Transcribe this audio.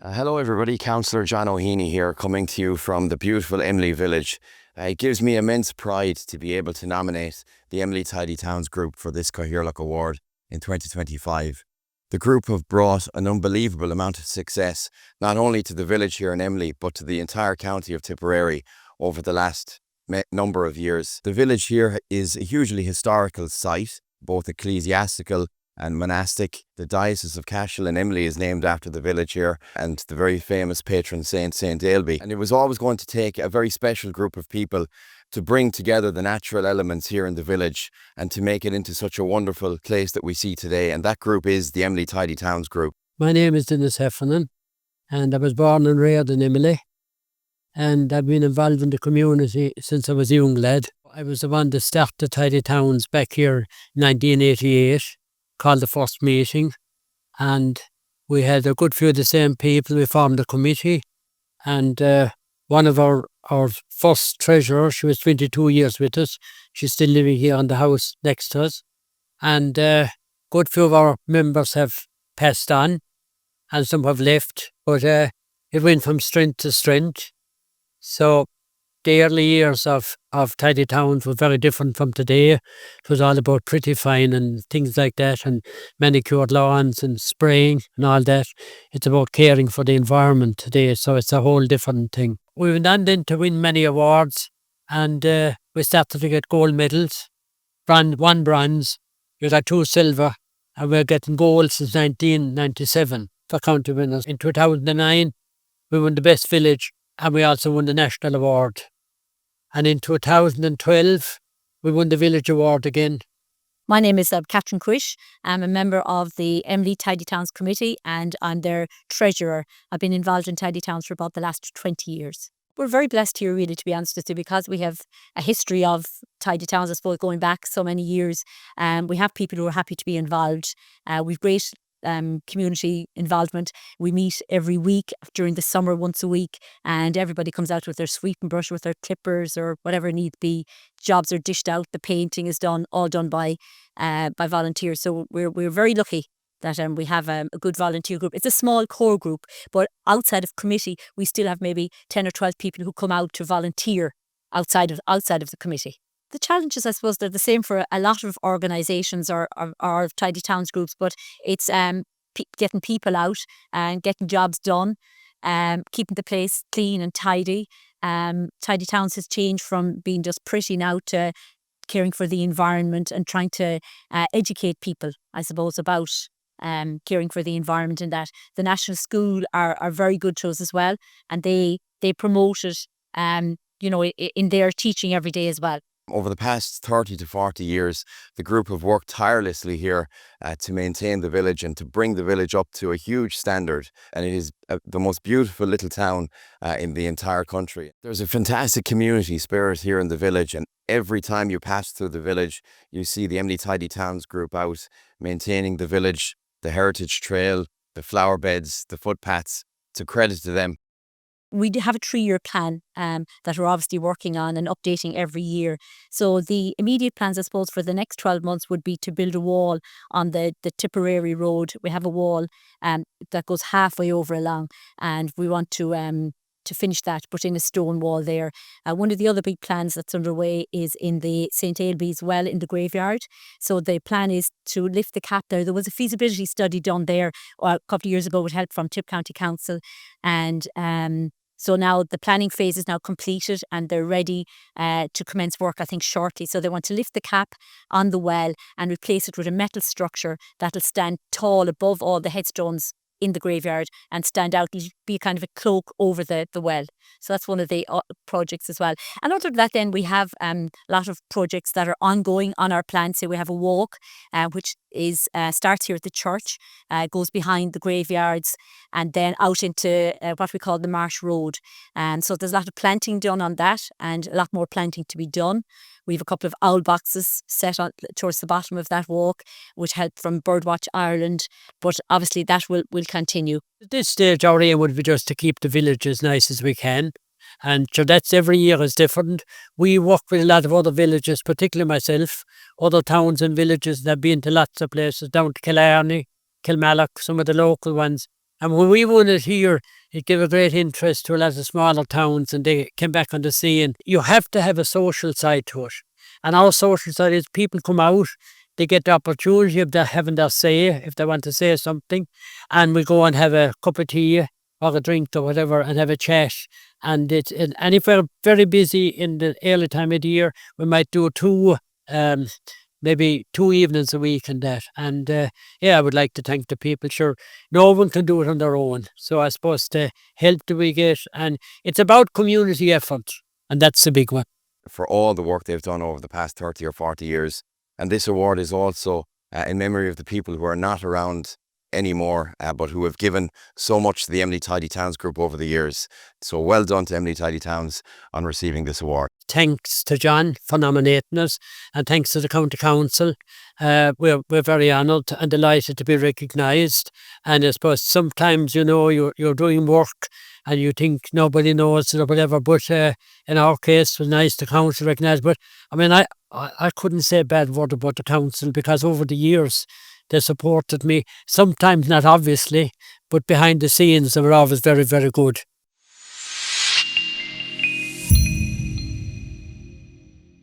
Hello everybody, Councillor John O'Heney here, coming to you from the beautiful Emly village. It gives me immense pride to be able to nominate the Emly Tidy Towns group for this Cathaoirleach award in 2025. The group have brought an unbelievable amount of success, not only to the village here in Emly, but to the entire county of Tipperary over the last number of years. The village here is a hugely historical site, both ecclesiastical and monastic. The Diocese of Cashel in Emly is named after the village here and the very famous patron saint, Saint Ailbe. And it was always going to take a very special group of people to bring together the natural elements here in the village and to make it into such a wonderful place that we see today. And that group is the Emly Tidy Towns group. My name is Denis Heffernan and I was born and reared in Emly. And I've been involved in the community since I was a young lad. I was the one that started the Tidy Towns back here in 1988. Called the first meeting, and we had a good few of the same people. We formed a committee, and one of our first treasurer, she was 22 years with us. She's still living here in the house next to us, and good few of our members have passed on, and some have left, but it went from strength to strength. So the early years of Tidy Towns were very different from today. It was all about prettifying and things like that, and manicured lawns and spraying and all that. It's about caring for the environment today, so it's a whole different thing. We went on then to win many awards, and we started to get gold medals. One bronze, we got 2 silver, and we're getting gold since 1997 for county winners. In 2009, we won the best village, and we also won the national award. And in 2012, we won the Village Award again. My name is Catherine Quish. I'm a member of the Emly Tidy Towns Committee and I'm their treasurer. I've been involved in Tidy Towns for about the last 20 years. We're very blessed here, really, to be honest with you, because we have a history of Tidy Towns, I suppose, going back so many years. We have people who are happy to be involved. We've great community involvement. We meet every week during the summer once a week, and everybody comes out with their sweeping brush, with their clippers or whatever need be. Jobs are dished out. The painting is done, all done by volunteers. So we're very lucky that we have a good volunteer group. It's a small core group, but outside of committee, we still have maybe 10 or 12 people who come out to volunteer outside of the committee. The challenges, I suppose, they're the same for a lot of organisations or Tidy Towns groups, but it's getting people out and getting jobs done, keeping the place clean and tidy. Tidy Towns has changed from being just pretty now to caring for the environment and trying to educate people, I suppose, about caring for the environment, and that the National School are very good to us as well, and they promote it in their teaching every day as well. Over the past 30 to 40 years, the group have worked tirelessly here to maintain the village and to bring the village up to a huge standard. And it is the most beautiful little town in the entire country. There's a fantastic community spirit here in the village, and every time you pass through the village, you see the Emly Tidy Towns group out maintaining the village, the heritage trail, the flower beds, the footpaths. It's a credit to them. We have a 3-year plan that we're obviously working on and updating every year. So the immediate plans, I suppose, for the next 12 months would be to build a wall on the Tipperary road. We have a wall that goes halfway over along, and we want to finish that, put in a stone wall there. One of the other big plans that's underway is in the St. Ailbe's well in the graveyard. So the plan is to lift the cap there. There was a feasibility study done there a couple of years ago with help from Tip County Council, and so now the planning phase is now completed and they're ready to commence work, I think, shortly. So they want to lift the cap on the well and replace it with a metal structure that'll stand tall above all the headstones in the graveyard and stand out, be kind of a cloak over the well. So that's one of the projects as well. And other than that, then we have a lot of projects that are ongoing on our plan. So we have a walk which is starts here at the church, goes behind the graveyards and then out into what we call the Marsh Road. So there's a lot of planting done on that and a lot more planting to be done. We have a couple of owl boxes set on towards the bottom of that walk, which help from Birdwatch Ireland, but obviously that will continue. At this stage, our aim would be just to keep the village as nice as we can. And so that's every year is different. We work with a lot of other villages, particularly myself, other towns and villages that have been to lots of places, down to Killarney, Kilmallock, some of the local ones. And when we won it here, it gave a great interest to a lot of smaller towns, and they came back on the scene. You have to have a social side to it. And our social side is people come out, they get the opportunity of having their say, if they want to say something, and we go and have a cup of tea or a drink or whatever and have a chat. And and if we're very busy in the early time of the year, we might do maybe 2 evenings a week and that. And I would like to thank the people. Sure, no one can do it on their own. So I suppose the help that we get, and it's about community effort, and that's the big one. For all the work they've done over the past 30 or 40 years. And this award is also in memory of the people who are not around anymore, but who have given so much to the Emly Tidy Towns group over the years. So well done to Emly Tidy Towns on receiving this award. Thanks to John for nominating us, and thanks to the County Council. We're very honoured and delighted to be recognised. And I suppose sometimes, you're doing work and you think nobody knows it or whatever, but in our case, it was nice the council recognised. But I mean, I couldn't say a bad word about the council, because over the years they supported me, sometimes not obviously, but behind the scenes they were always very, very good.